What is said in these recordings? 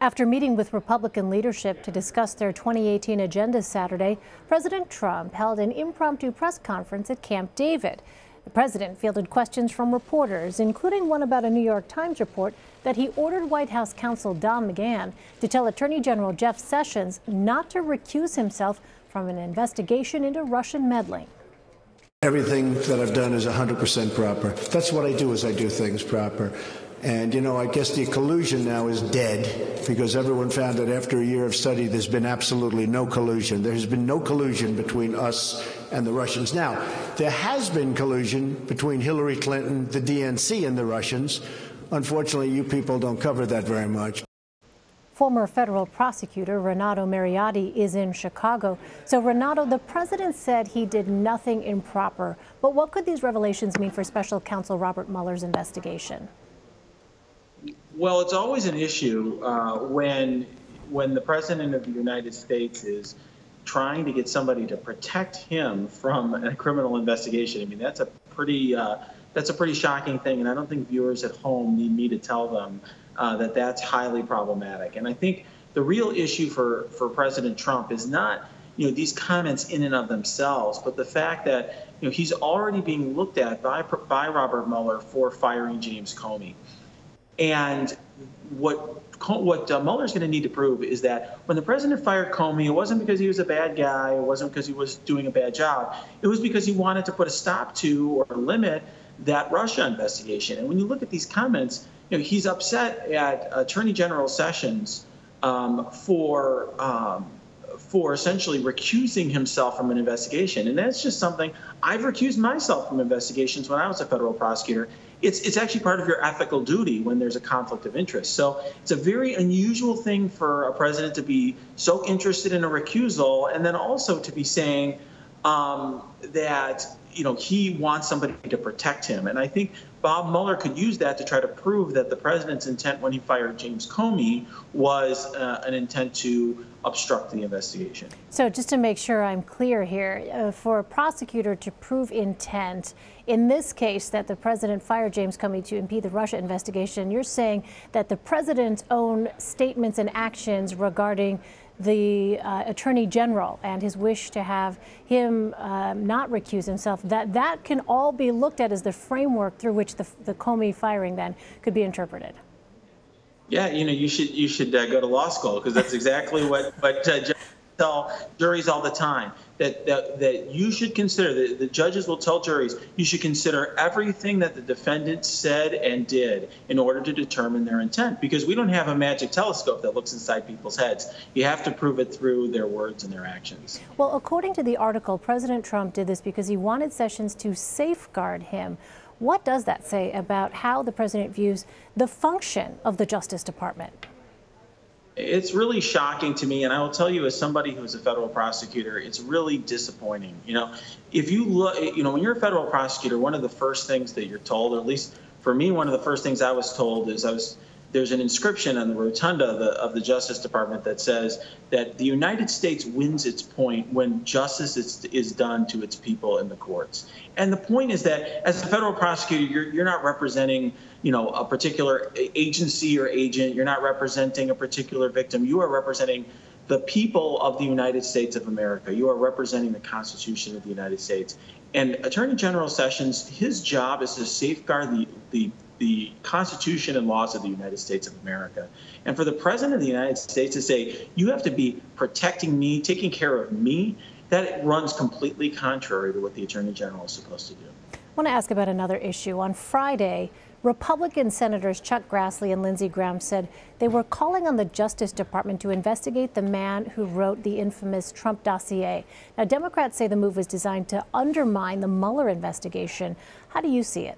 After meeting with Republican leadership to discuss their 2018 agenda Saturday, President Trump held an impromptu press conference at Camp David. The president fielded questions from reporters, including one about a New York Times report that he ordered White House counsel Don McGahn to tell Attorney General Jeff Sessions not to recuse himself from an investigation into Russian meddling. Everything that I've done is 100% proper. That's what I do, is I do things proper. And, you know, I guess the collusion now is dead because everyone found that after a year of study, there's been absolutely no collusion. There has been no collusion between us and the Russians. Now, there has been collusion between Hillary Clinton, the DNC, and the Russians. Unfortunately, you people don't cover that very much. Former federal prosecutor Renato Mariotti is in Chicago. So, Renato, the president said he did nothing improper. But what could these revelations mean for Special Counsel Robert Mueller's investigation? Well, it's always an issue when the president of the United States is trying to get somebody to protect him from a criminal investigation. I mean, that's a pretty shocking thing, and I don't think viewers at home need me to tell them that that's highly problematic. And I think the real issue for President Trump is not, you know, these comments in and of themselves, but the fact that, you know, he's already being looked at by Robert Mueller for firing James Comey. And what Mueller's going to need to prove is that when the president fired Comey, it wasn't because he was a bad guy, it wasn't because he was doing a bad job, it was because he wanted to put a stop to or limit that Russia investigation. And when you look at these comments, you know, he's upset at Attorney General Sessions for essentially recusing himself from an investigation. And that's just something I've recused myself from investigations when I was a federal prosecutor. It's actually part of your ethical duty when there's a conflict of interest. So it's a very unusual thing for a president to be so interested in a recusal and then also to be saying that, you know, he wants somebody to protect him. And I think Bob Mueller could use that to try to prove that the president's intent when he fired James Comey was an intent to obstruct the investigation. So just to make sure I'm clear here, for a prosecutor to prove intent, in this case that the president fired James Comey to impede the Russia investigation, you're saying that the president's own statements and actions regarding the Attorney General and his wish to have him not recuse himself, that can all be looked at as the framework through which the Comey firing then could be interpreted. Yeah, you know, you should go to law school, because that's exactly what judges tell juries all the time, that you should consider, the judges will tell juries, you should consider everything that the defendant said and did in order to determine their intent, because we don't have a magic telescope that looks inside people's heads. You have to prove it through their words and their actions. Well, according to the article, President Trump did this because he wanted Sessions to safeguard him. What does that say about how the president views the function of the Justice Department? It's really shocking to me, and I will tell you, as somebody who's a federal prosecutor, it's really disappointing. You know, if you look, you know, when you're a federal prosecutor, one of the first things that you're told, or at least for me, one of the first things I was told is there's an inscription on the rotunda of the Justice Department that says that the United States wins its point when justice is done to its people in the courts. And the point is that as a federal prosecutor, you're not representing, you know, a particular agency or agent. You're not representing a particular victim. You are representing the people of the United States of America. You are representing the Constitution of the United States. And Attorney General Sessions, his job is to safeguard the Constitution and laws of the United States of America. And for the President of the United States to say, you have to be protecting me, taking care of me, that runs completely contrary to what the Attorney General is supposed to do. I want to ask about another issue. On Friday, Republican Senators Chuck Grassley and Lindsey Graham said they were calling on the Justice Department to investigate the man who wrote the infamous Trump dossier. Now, Democrats say the move was designed to undermine the Mueller investigation. How do you see it?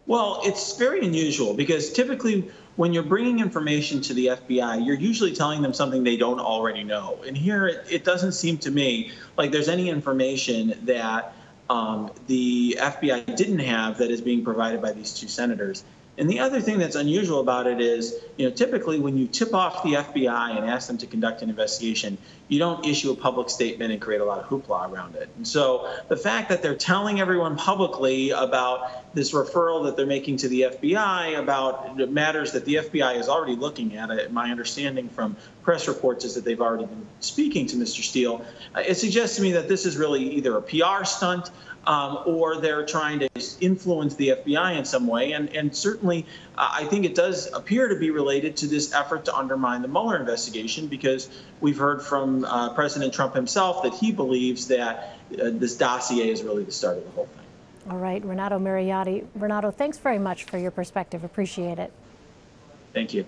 Well, it's very unusual, because typically when you're bringing information to the FBI, you're usually telling them something they don't already know. And here it doesn't seem to me like there's any information that the FBI didn't have that is being provided by these two senators. And the other thing that's unusual about it is, typically when you tip off the FBI and ask them to conduct an investigation, you don't issue a public statement and create a lot of hoopla around it. And so the fact that they're telling everyone publicly about this referral that they're making to the FBI about matters that the FBI is already looking at, my understanding from press reports is that they've already been speaking to Mr. Steele. It suggests to me that this is really either a PR stunt or they're trying to influence the FBI in some way. And certainly, I think it does appear to be related to this effort to undermine the Mueller investigation, because we've heard from President Trump himself that he believes that this dossier is really the start of the whole thing. All right, Renato Mariotti. Renato, thanks very much for your perspective. Appreciate it. Thank you.